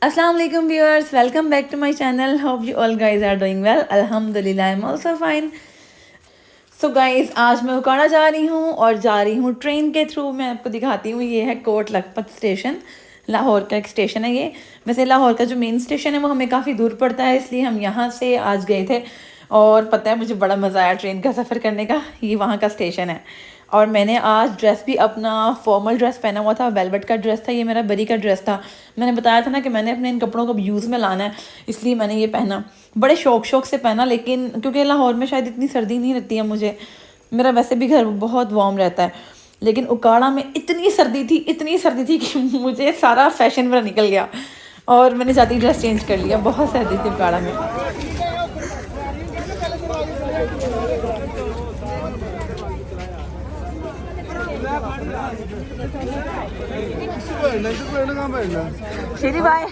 अस्सलाम वालेकुम viewers, welcome back to my channel. Hope you all guys are doing well. अल्हम्दुलिल्लाह I am also fine. So guys, आज मैं उकाड़ा जा रही हूँ और जा रही हूँ ट्रेन के थ्रू। मैं आपको दिखाती हूँ, ये है कोट लखपत स्टेशन, लाहौर का एक स्टेशन है ये। वैसे लाहौर का जो मेन स्टेशन है वो हमें काफ़ी दूर पड़ता है, इसलिए हम यहाँ से आज गए थे। और पता है, मुझे बड़ा मज़ा आया ट्रेन का सफ़र करने का। ये वहाँ का स्टेशन है। और मैंने आज ड्रेस भी अपना फॉर्मल ड्रेस पहना हुआ था, वेलवेट का ड्रेस था, ये मेरा बरी का ड्रेस था। मैंने बताया था ना कि मैंने अपने इन कपड़ों को यूज़ में लाना है, इसलिए मैंने ये पहना। बड़े शौक से पहना, लेकिन क्योंकि लाहौर में शायद इतनी सर्दी नहीं रहती है मुझे, मेरा वैसे भी घर बहुत वार्म रहता है, लेकिन उकाड़ा में इतनी सर्दी थी कि मुझे सारा फैशन मेरा निकल गया और मैंने जाती ड्रेस चेंज कर लिया। बहुत सर्दी थी उकाड़ा में। श्री भाई,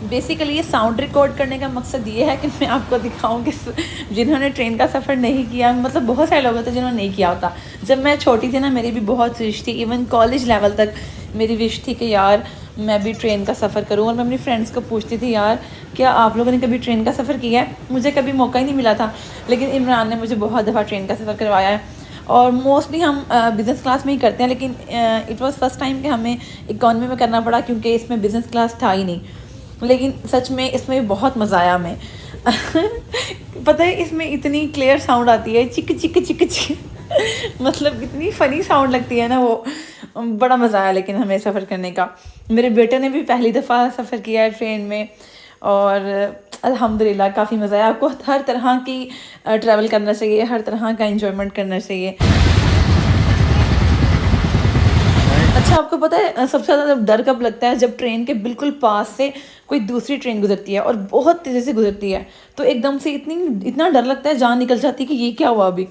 बेसिकली ये साउंड रिकॉर्ड करने का मकसद ये है कि मैं आपको दिखाऊं कि जिन्होंने ट्रेन का सफ़र नहीं किया, मतलब बहुत सारे लोग होते हैं जिन्होंने नहीं किया होता। जब मैं छोटी थी ना, मेरी भी बहुत विश थी, इवन कॉलेज लेवल तक मेरी विश थी कि यार मैं भी ट्रेन का सफ़र करूं। और मैं अपनी फ्रेंड्स को पूछती थी, यार क्या आप लोगों ने कभी ट्रेन का सफ़र किया है? मुझे कभी मौका ही नहीं मिला था, लेकिन इमरान ने मुझे बहुत दफ़ा ट्रेन का सफ़र करवाया है। और मोस्टली हम बिज़नेस क्लास में ही करते हैं, लेकिन इट वाज़ फर्स्ट टाइम कि हमें इकॉनमी में करना पड़ा, क्योंकि इसमें बिज़नेस क्लास था ही नहीं। लेकिन सच में इसमें बहुत मज़ा आया हमें। पता है, इसमें इतनी क्लियर साउंड आती है, चिक चिक चिक चिक। मतलब इतनी फ़नी साउंड लगती है ना वो। बड़ा मज़ा आया लेकिन हमें सफ़र करने का। मेरे बेटे ने भी पहली दफ़ा सफ़र किया है ट्रेन में, और अल्हम्दुलिल्लाह काफ़ी मज़ा आया। आपको हर तरह की ट्रैवल करना चाहिए, हर तरह का एंजॉयमेंट करना चाहिए। अच्छा, आपको पता है सबसे ज़्यादा डर कब लगता है? जब ट्रेन के बिल्कुल पास से कोई दूसरी ट्रेन गुजरती है और बहुत तेज़ी से गुजरती है, तो एकदम से इतना डर लगता है, जान निकल जाती है कि ये क्या हुआ अभी।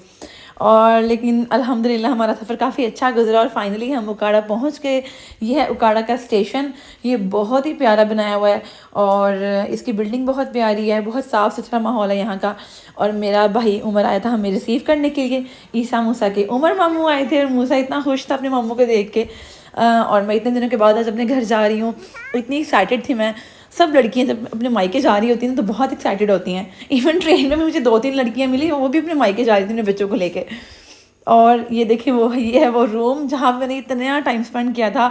और लेकिन अल्हम्दुलिल्लाह हमारा सफ़र काफ़ी अच्छा गुजरा और फाइनली हम उकाड़ा पहुंच गए। ये है उकाड़ा का स्टेशन। ये बहुत ही प्यारा बनाया हुआ है और इसकी बिल्डिंग बहुत प्यारी है, बहुत साफ़ सुथरा माहौल है यहाँ का। और मेरा भाई उमर आया था हमें रिसीव करने के लिए। ईसा मूसा के उमर मामू आए थे और मूसा इतना खुश था अपने मामू को देख के। और मैं इतने दिनों के बाद आज अपने घर जा रही हूँ, इतनी एक्साइटेड थी मैं। सब लड़कियां जब अपने मायके जा रही होती हैं तो बहुत एक्साइटेड होती हैं। इवन ट्रेन में भी मुझे 2-3 लड़कियां मिली, वो भी अपने मायके जा रही थी अपने बच्चों को लेके। और ये देखिए, ये है वो रूम जहाँ मैंने इतना टाइम स्पेंड किया था।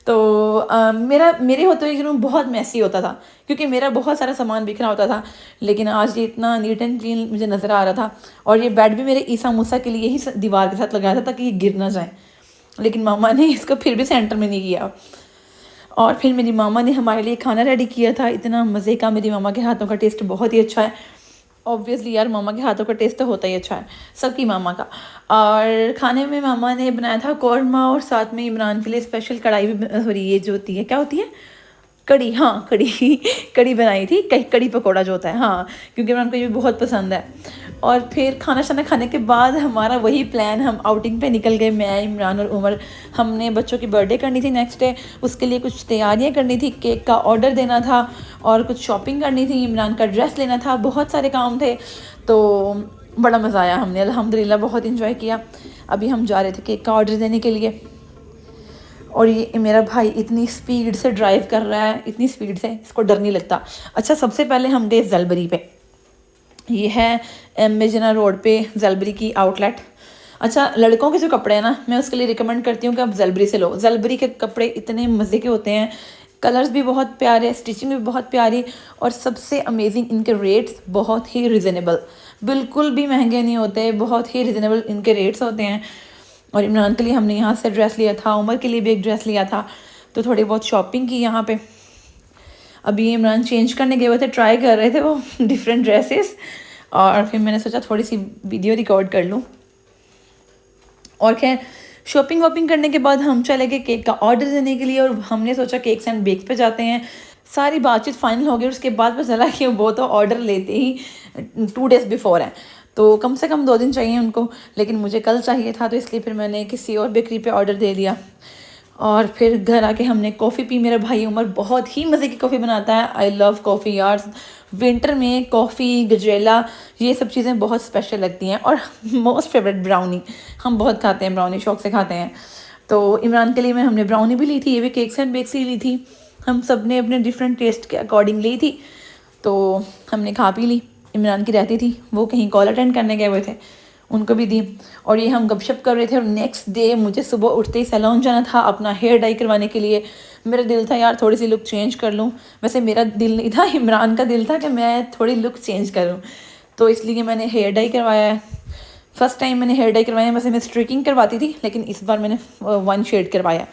तो मेरे होते हुए रूम बहुत मैसी होता था, क्योंकि मेरा बहुत सारा सामान बिखरा होता था। लेकिन आज ये इतना नीट एंड क्लीन मुझे नज़र आ रहा था। और ये बेड भी मेरे ईसा मूसा के लिए ही दीवार के साथ लगाया था ताकि ये गिर ना जाए, लेकिन मामा ने इसको फिर भी सेंटर में नहीं किया। और फिर मेरी मामा ने हमारे लिए खाना रेडी किया था, इतना मज़े का। मेरी मामा के हाथों का टेस्ट बहुत ही अच्छा है। ऑब्वियसली यार, मामा के हाथों का टेस्ट तो होता ही अच्छा है, सबकी मामा का। और खाने में मामा ने बनाया था कौरमा, और साथ में इमरान के लिए स्पेशल कढ़ाई भी, सॉरी ये जो होती है, क्या होती है, कड़ी, हाँ कड़ी। कड़ी बनाई थी, कड़ी पकौड़ा जो होता है, हाँ, क्योंकि इमरान को ये भी बहुत पसंद है। और फिर खाना शाना खाने के बाद हमारा वही प्लान, हम आउटिंग पे निकल गए, मैं, इमरान और उमर। हमने बच्चों की बर्थडे करनी थी नेक्स्ट डे, उसके लिए कुछ तैयारियां करनी थी, केक का ऑर्डर देना था और कुछ शॉपिंग करनी थी, इमरान का ड्रेस लेना था, बहुत सारे काम थे। तो बड़ा मज़ा आया, हमने अल्हम्दुलिल्लाह बहुत इन्जॉय किया। अभी हम जा रहे थे केक का ऑर्डर देने के लिए, और ये मेरा भाई इतनी स्पीड से ड्राइव कर रहा है, इतनी स्पीड से, इसको डर नहीं लगता। अच्छा, सबसे पहले हम गए जलबरी पे। ये है मेजना रोड पे जलबरी की आउटलेट। अच्छा, लड़कों के जो कपड़े हैं ना, मैं उसके लिए रिकमेंड करती हूँ कि आप जलबरी से लो। जलबरी के कपड़े इतने मज़े के होते हैं, कलर्स भी बहुत प्यारे, स्टिचिंग भी बहुत प्यारी, और सबसे अमेजिंग इनके रेट्स बहुत ही रिजनेबल, बिल्कुल भी महंगे नहीं होते, बहुत ही रिजनेबल इनके रेट्स होते हैं। और इमरान के लिए हमने यहाँ से ड्रेस लिया था, उमर के लिए भी एक ड्रेस लिया था, तो थोड़ी बहुत शॉपिंग की यहाँ पे। अभी इमरान चेंज करने गए हुए थे, ट्राई कर रहे थे वो डिफरेंट ड्रेसेस, और फिर मैंने सोचा थोड़ी सी वीडियो रिकॉर्ड कर लूँ। और खैर, शॉपिंग वॉपिंग करने के बाद हम चले गए केक का ऑर्डर देने के लिए, और हमने सोचा केक्स एंड बेक्स पे जाते हैं। सारी बातचीत फाइनल हो गई, उसके बाद पता चला कि वो तो ऑर्डर लेते ही 2 डेज़ बिफोर हैं, तो कम से कम 2 दिन चाहिए उनको, लेकिन मुझे कल चाहिए था, तो इसलिए फिर मैंने किसी और बेकरी पे ऑर्डर दे दिया। और फिर घर आके हमने कॉफ़ी पी। मेरा भाई उमर बहुत ही मज़े की कॉफ़ी बनाता है, आई लव कॉफ़ी यार, विंटर में कॉफ़ी, गजरेला, ये सब चीज़ें बहुत स्पेशल लगती हैं। और मोस्ट फेवरेट ब्राउनी, हम बहुत खाते हैं ब्राउनी, शौक से खाते हैं। तो इमरान के लिए हमने ब्राउनी भी ली थी, ये भी केक्स एंड बेक्स ही ली थी। हम सब ने अपने डिफरेंट टेस्ट के अकॉर्डिंग ली थी, तो हमने खा पी ली। इमरान की रहती थी, वो कहीं कॉल अटेंड करने गए हुए थे, उनको भी दी। और ये हम गपशप कर रहे थे। और नेक्स्ट डे मुझे सुबह उठते ही सैलून जाना था अपना हेयर डाई करवाने के लिए। मेरा दिल था यार थोड़ी सी लुक चेंज कर लूँ। वैसे मेरा दिल नहीं था, इमरान का दिल था कि मैं थोड़ी लुक चेंज करूँ, तो इसलिए मैंने हेयर डाई करवाया है। फर्स्ट टाइम मैंने हेयर डाई करवाया। वैसे मैं स्ट्रिकिंग करवाती थी, लेकिन इस बार मैंने 1 शेड करवाया।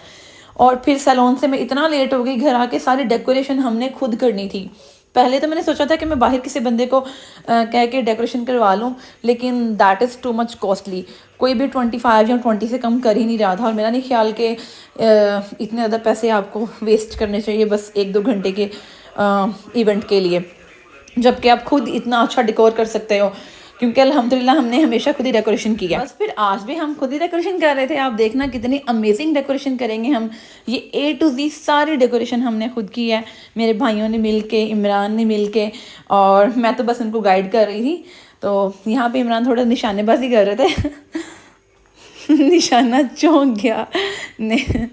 और फिर सैलून से मैं इतना लेट हो गई, घर आके सारी डेकोरेशन हमने खुद करनी थी। पहले तो मैंने सोचा था कि मैं बाहर किसी बंदे को कह के डेकोरेशन करवा लूँ, लेकिन that is too much costly. कोई भी 25 या 20 से कम कर ही नहीं रहा था। और मेरा नहीं ख्याल कि इतने ज़्यादा पैसे आपको वेस्ट करने चाहिए बस 1-2 घंटे के इवेंट के लिए, जबकि आप खुद इतना अच्छा डेकोर कर सकते हो। क्योंकि अल्हम्दुलिल्लाह हमने हमेशा खुद ही डेकोरेशन किया। बस फिर आज भी हम खुद ही डेकोरेशन कर रहे थे। आप देखना कितनी अमेजिंग डेकोरेशन करेंगे हम। ये A to Z सारी डेकोरेशन हमने खुद की है, मेरे भाइयों ने मिल के, इमरान ने मिल के, और मैं तो बस उनको गाइड कर रही थी। तो यहाँ पे इमरान थोड़ा निशानेबाजी कर रहे थे निशाना चौंक गया ने।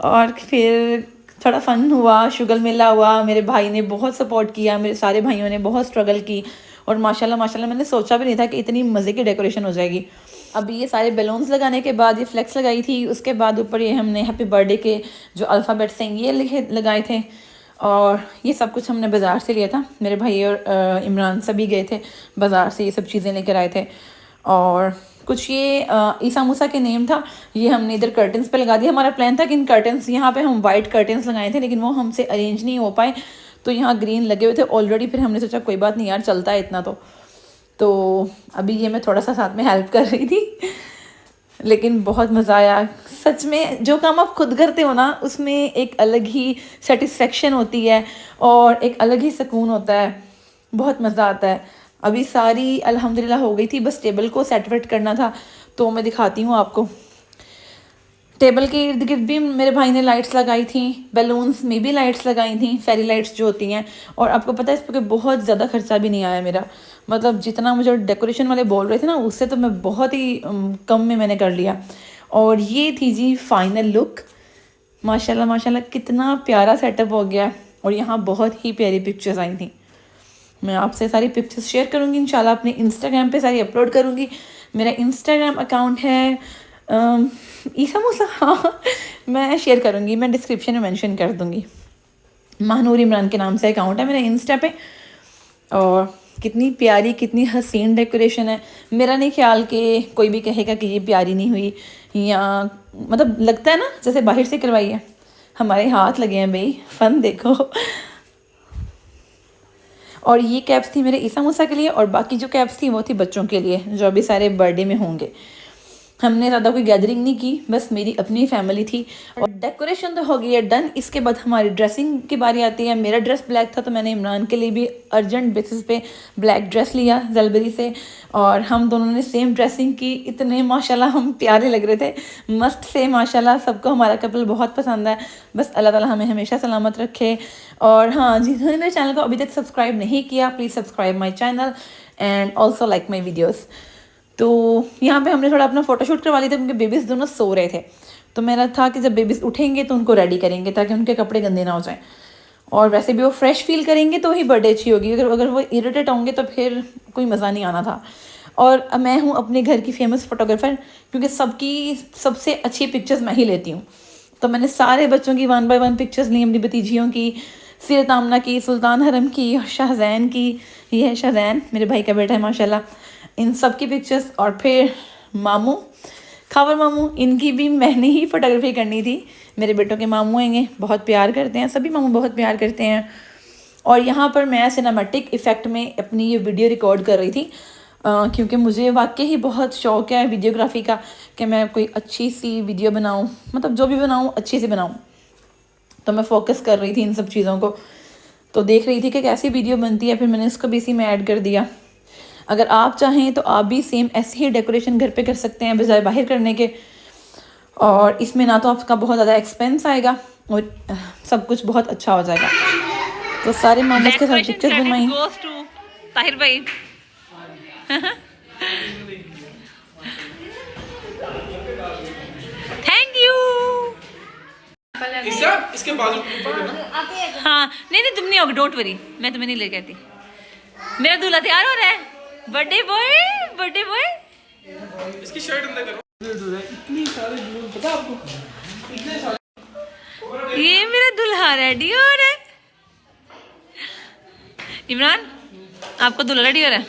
और फिर थोड़ा फ़न हुआ, शुगर मेला हुआ। मेरे भाई ने बहुत सपोर्ट किया, मेरे सारे भाइयों ने बहुत स्ट्रगल की। और माशाल्लाह माशाल्लाह मैंने सोचा भी नहीं था कि इतनी मज़े की डेकोरेशन हो जाएगी। अब ये सारे बैलून्स लगाने के बाद ये फ्लेक्स लगाई थी, उसके बाद ऊपर ये हमने हैप्पी बर्थडे के जो अल्फ़ाबेट्स हैं ये लिखे लगाए थे। और ये सब कुछ हमने बाज़ार से लिया था। मेरे भाई और इमरान सभी गए थे बाज़ार से, ये सब चीज़ें लेकर आए थे। और कुछ ये ईसा मूसा के नेम था, ये हमने इधर कर्टन्स पे लगा दिया। हमारा प्लान था कि इन कर्टन्स, यहाँ पे हम वाइट कर्टन्स लगाए थे, लेकिन वो हमसे अरेंज नहीं हो पाए, तो यहाँ ग्रीन लगे हुए थे ऑलरेडी। फिर हमने सोचा कोई बात नहीं यार, चलता है इतना तो अभी ये मैं थोड़ा सा साथ में हेल्प कर रही थी। लेकिन बहुत मज़ा आया सच में। जो काम आप खुद करते हो ना, उसमें एक अलग ही सेटिस्फेक्शन होती है और एक अलग ही सुकून होता है, बहुत मज़ा आता है। अभी सारी अल्हम्दुलिल्लाह हो गई थी, बस टेबल को सेट वेट करना था, तो मैं दिखाती हूँ आपको। टेबल के इर्द गिर्द भी मेरे भाई ने लाइट्स लगाई थी, बैलून्स में भी लाइट्स लगाई थी, फेरी लाइट्स जो होती हैं। और आपको पता है इस पर बहुत ज़्यादा खर्चा भी नहीं आया मेरा, मतलब जितना मुझे डेकोरेशन वाले बोल रहे थे ना, उससे तो मैं बहुत ही कम में मैंने कर लिया। और ये थी जी फाइनल लुक। माशाल्लाह माशाल्लाह कितना प्यारा सेटअप हो गया। और यहाँ बहुत ही प्यारी पिक्चर्स आई थी। मैं आपसे सारी पिक्चर्स शेयर करूँगी इंशाल्लाह, अपने इंस्टाग्राम पे सारी अपलोड करूँगी। मेरा इंस्टाग्राम अकाउंट है ईसा मूसा, हाँ मैं शेयर करूँगी, मैं डिस्क्रिप्शन में मेंशन कर दूँगी। महानूर इमरान के नाम से अकाउंट है मेरा इंस्टा पे। और कितनी प्यारी, कितनी हसीन डेकोरेशन है। मेरा नहीं ख्याल कि कोई भी कहेगा कि ये प्यारी नहीं हुई, या मतलब लगता है ना जैसे बाहर से करवाई है। हमारे हाथ लगे हैं भाई, फ़न देखो। और ये कैप्स थी मेरे ईसा मूसा के लिए, और बाकी जो कैप्स थी वो थी बच्चों के लिए जो अभी सारे बर्थडे में होंगे। हमने ज़्यादा कोई गैदरिंग नहीं की, बस मेरी अपनी फैमिली थी। और डेकोरेशन तो हो गई है डन। इसके बाद हमारी ड्रेसिंग की बारी आती है। मेरा ड्रेस ब्लैक था, तो मैंने इमरान के लिए भी अर्जेंट बेसिस पे ब्लैक ड्रेस लिया जलबरी से, और हम दोनों ने सेम ड्रेसिंग की। इतने माशाल्लाह हम प्यारे लग रहे थे, मस्त से माशाल्लाह। सबको हमारा कपल बहुत पसंद है। बस अल्लाह ताला हमें हमेशा सलामत रखे। और हाँ, जिन्होंने मेरे चैनल को अभी तक सब्सक्राइब नहीं किया, please subscribe my channel and also like my videos. तो यहाँ पे हमने थोड़ा अपना फ़ोटोशूट करवा लिया था, क्योंकि बेबीज़ दोनों सो रहे थे। तो मेरा था कि जब बेबीज़ उठेंगे तो उनको रेडी करेंगे, ताकि उनके कपड़े गंदे ना हो जाएं। और वैसे भी वो फ्रेश फील करेंगे तो ही बर्थडे अच्छी होगी। अगर वो इरिटेट होंगे तो फिर कोई मज़ा नहीं आना था। और मैं हूँ अपने घर की फेमस फ़ोटोग्राफ़र, क्योंकि सबकी सबसे अच्छी पिक्चर्स मैं ही लेती हूँ। तो मैंने सारे बच्चों की 1 by 1 पिक्चर्स ली, अपनी भतीजियों की, सीरत आमना की, सुल्तान हरम की, और शाहजैन की। ये है शाहजैन, मेरे भाई का बेटा है माशाल्लाह। इन सब की पिक्चर्स। और फिर मामू, खावर मामू, इनकी भी मैंने ही फ़ोटोग्राफी करनी थी। मेरे बेटों के मामू हैं, बहुत प्यार करते हैं, सभी मामू बहुत प्यार करते हैं। और यहाँ पर मैं सिनेमैटिक इफ़ेक्ट में अपनी ये वीडियो रिकॉर्ड कर रही थी, क्योंकि मुझे वाकई ही बहुत शौक़ है वीडियोग्राफी का, कि मैं कोई अच्छी सी वीडियो बनाऊँ, मतलब जो भी बनाऊँ अच्छी से बनाऊँ। तो मैं फोकस कर रही थी इन सब चीज़ों को, तो देख रही थी कि कैसी वीडियो बनती है। फिर मैंने इसको भी इसी में ऐड कर दिया। अगर आप चाहें तो आप भी सेम ऐसे ही डेकोरेशन घर पे कर सकते हैं, बजाय बाहर करने के। और इसमें ना तो आपका बहुत ज़्यादा एक्सपेंस आएगा, और सब कुछ बहुत अच्छा हो जाएगा। तो सारे मामूस के साथ पिक्चर्स बनवाई। गोस टू ताहिर भाई। Thank you. इसके बाजू हाँ नहीं तुम नहीं होगी, डोंट वरी, मैं तुम्हें नहीं लेके आती। मेरा दूल्हा तैयार हो रहा है, बर्थडे बॉय, बर्थडे बॉय। इसकी शर्ट अंदर करो। इतनी सारे जून पता आपको, इतने सारे। ये मेरा दूल्हा रेडी हो रहा है। इमरान आपको दूल्हा रेडी हो रहा है।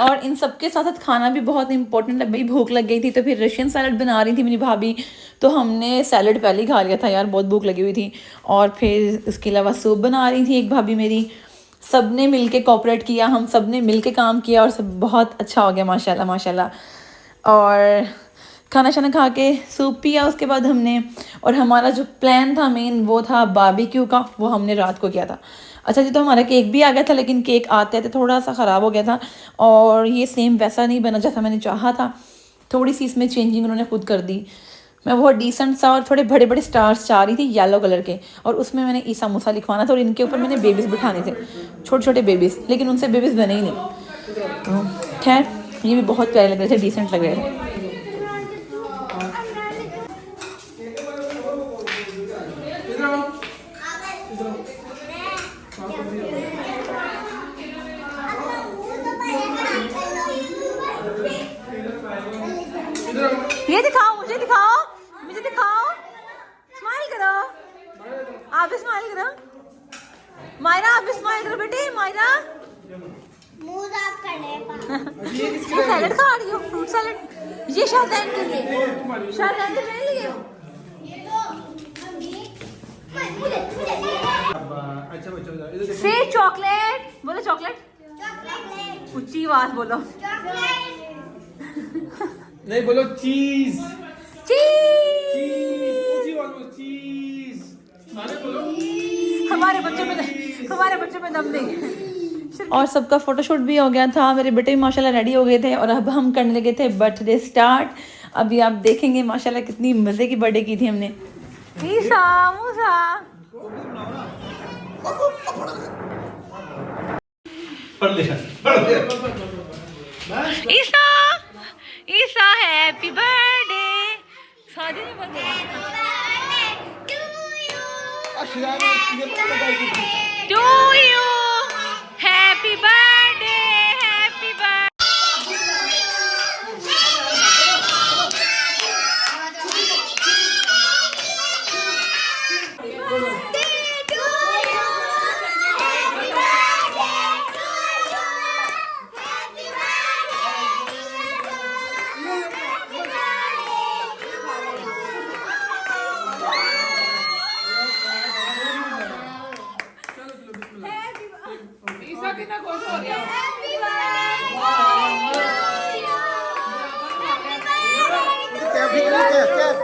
और इन सबके साथ साथ खाना भी बहुत इंपॉर्टेंट है भाई, भूख लग गई थी तो फिर रशियन सैलड बना रही थी मेरी भाभी, तो हमने सैलड पहले ही खा लिया था यार, बहुत भूख लगी हुई थी। और फिर उसके अलावा सूप बना रही थी एक भाभी मेरी। सब ने मिल के कोऑपरेट किया, हम सब ने मिल के काम किया और सब बहुत अच्छा हो गया माशाल्लाह माशाल्लाह। और खाना शाना खा के सूप पिया उसके बाद हमने, और हमारा जो प्लान था मेन वो था बारबेक्यू का, वो हमने रात को किया था। अच्छा जी, तो हमारा केक भी आ गया था, लेकिन केक आते आते थोड़ा सा ख़राब हो गया था और ये सेम वैसा नहीं बना जैसा मैंने चाहा था। थोड़ी सी इसमें चेंजिंग उन्होंने खुद कर दी। मैं बहुत डिसेंट सा और थोड़े बड़े बड़े स्टार्स चाह रही थी येलो कलर के, और उसमें मैंने ईसा मूसा लिखवाना था और इनके ऊपर मैंने बेबीज़ बिठाने थे, छोटे छोटे बेबीज़, लेकिन उनसे बेबीज़ बने ही नहीं। तो खैर ये भी बहुत प्यारे लग रहे थे, डिसेंट लग रहे थे। ये दिखाओ, मुझे दिखाओ, मुझे दिखाओ, स्माइल करो, आप भी स्माइल करो। मायरा आप भी स्माइल करो बेटे, मायरा मुंह साफ करने सैलेड खा रही हो, फ्रूट सैलेड। ये शाहजैन के लिए, शाहजैन के मेरे लिए। अच्छा बच्चों से चॉकलेट बोलो, चॉकलेट, ऊंची आवाज बोलो। नहीं बोलो चीज, चीज। चीज बोलो। हमारे बच्चों में दम नहीं। और सबका फोटोशूट भी हो गया था, मेरे बेटे भी माशाल्लाह रेडी हो गए थे और अब हम करने लगे थे बर्थडे स्टार्ट। अभी आप देखेंगे माशाल्लाह कितनी मज़े की बर्थडे की थी हमने। Isa Musa Isa Isa happy birthday. शादी में birthday to you, happy birthday, happy birthday.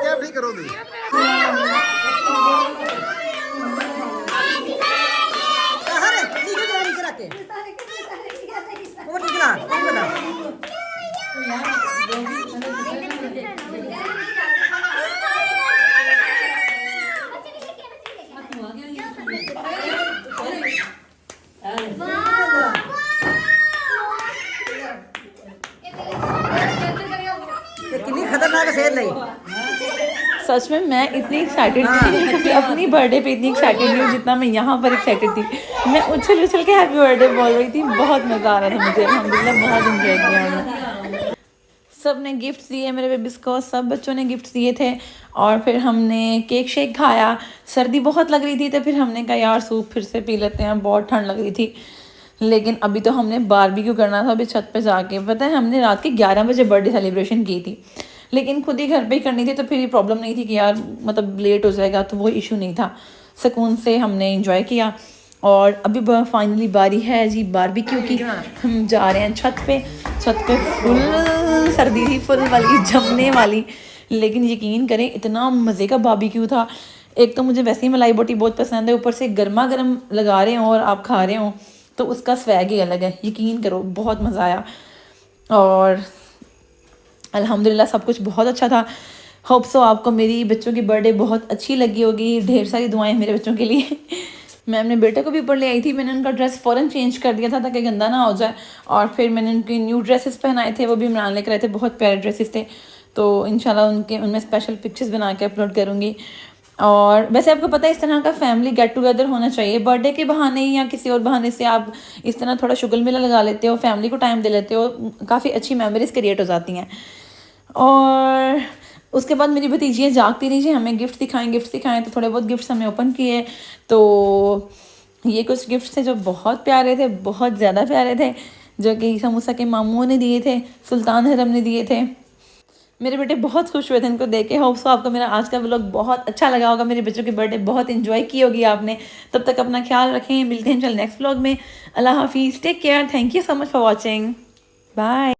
क्या ठीक करोगे? कितनी खतरनाक सेल नहीं। सच में मैं इतनी एक्साइटेड थी अपनी बर्थडे पे, इतनी एक्साइटेड नहीं हूँ जितना मैं यहाँ पर एक्साइटेड थी। मैं उछल उछल के हैप्पी बर्थडे बोल रही थी, बहुत मज़ा आ रहा था मुझे, अल्हम्दुलिल्लाह बहुत इंजॉय किया हमने। सब ने गिफ्ट दिए मेरे बेबीज़ को, सब बच्चों ने गिफ्ट दिए थे। और फिर हमने केक शेक खाया। सर्दी बहुत लग रही थी तो फिर हमने कहा यार सूप फिर से पी लेते हैं, बहुत ठंड लग रही थी। लेकिन अभी तो हमने बारबेक्यू करना था अभी छत पे जाके। पता है हमने रात के 11 बजे बर्थडे सेलिब्रेशन की थी, लेकिन खुद ही घर पे ही करनी थी तो फिर ये प्रॉब्लम नहीं थी कि यार मतलब लेट हो जाएगा, तो वो इशू नहीं था। सुकून से हमने इंजॉय किया। और अभी फाइनली बारी है जी बारबेक्यू की। हम जा रहे हैं छत पे फुल सर्दी थी, फुल वाली जमने वाली। लेकिन यकीन करें इतना मज़े का बारबेक्यू था। एक तो मुझे वैसे ही मलाई बोटी बहुत पसंद है, ऊपर से गर्मा गर्म लगा रहे हो और आप खा रहे हो तो उसका स्वैग ही अलग है। यकीन करो बहुत मज़ा आया और अल्हम्दुलिल्लाह सब कुछ बहुत अच्छा था। होप सो आपको मेरी बच्चों की बर्थडे बहुत अच्छी लगी होगी। ढेर सारी दुआएं मेरे बच्चों के लिए। मैं अपने बेटे को भी ऊपर ले आई थी। मैंने उनका ड्रेस फ़ौरन चेंज कर दिया था ताकि गंदा ना हो जाए, और फिर मैंने उनके न्यू ड्रेसेस पहनाए थे, वो भी इमरान लेकर आए थे, बहुत प्यारे ड्रेसेस थे। तो इंशाल्लाह उनमें स्पेशल पिक्चर्स बना के अपलोड करूँगी। और वैसे आपको पता है इस तरह का फैमिली गेट टुगेदर होना चाहिए। बर्थडे के बहाने ही या किसी और बहाने से आप इस तरह थोड़ा शुगल मेला लगा लेते हो, फैमिली को टाइम दे लेते हो, काफ़ी अच्छी मेमोरीज क्रिएट हो जाती हैं। और उसके बाद मेरी भतीजियाँ जागती रही, हमें गिफ्ट दिखाएं, तो थोड़े बहुत गिफ्ट्स हमने ओपन किए। तो ये कुछ गिफ्ट्स थे जो बहुत प्यारे थे, बहुत ज़्यादा प्यारे थे, जो कि समूसा के मामू ने दिए थे, सुल्तान हरम ने दिए थे। मेरे बेटे बहुत खुश हुए थे इनको देख के। होप सो आपको मेरा आज का व्लॉग बहुत अच्छा लगा होगा, मेरे बच्चों की बर्थडे बहुत इंजॉय की होगी आपने। तब तक अपना ख्याल रखें, मिलते हैं चल नेक्स्ट व्लॉग में। अल्लाह हाफिज़, take care, thank you so much for watching, bye.